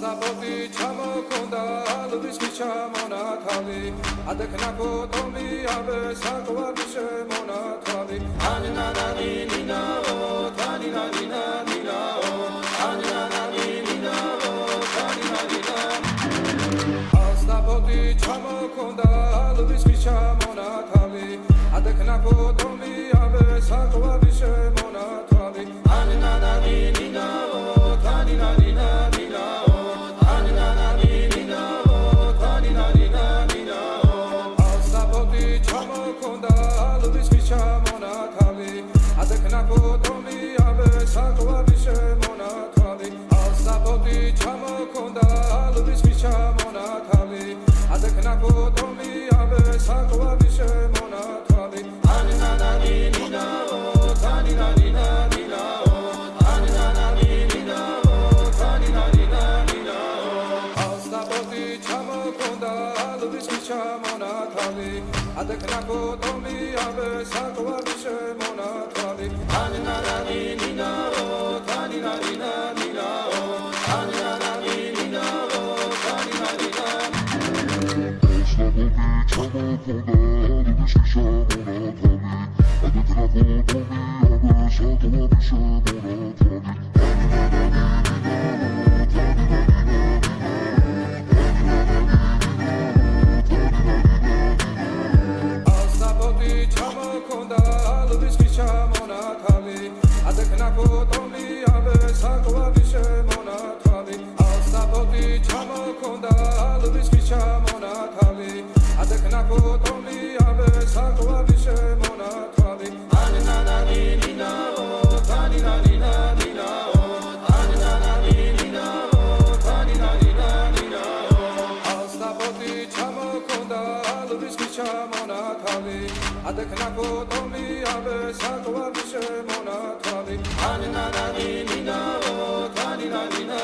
ასნაფოთი ჩამოქონდა ლუდის ჩამონათალი ადექნა ფოტომი აბე საკვარი შემონათალი ანინანანი ნინაო თანინანინა ნინაო ანინანანი ნინაო თანინანინა ასნაფოთი ჩამოქონდა ლუდის ჩამონათალი ადექნა ფოტომი აბე საკვარი შემონათალი ანინანანი ნინაო თანინანინა adekna potomi abe sakwari shemonatali aninani ninao taninanina ninao aninani ninao taninanina aslabobi chamakoda lubishi shemonatali adekna potomi abe sakwari shemonatali adekna potomi abe sakwari shemonatali aninani ninao taninanina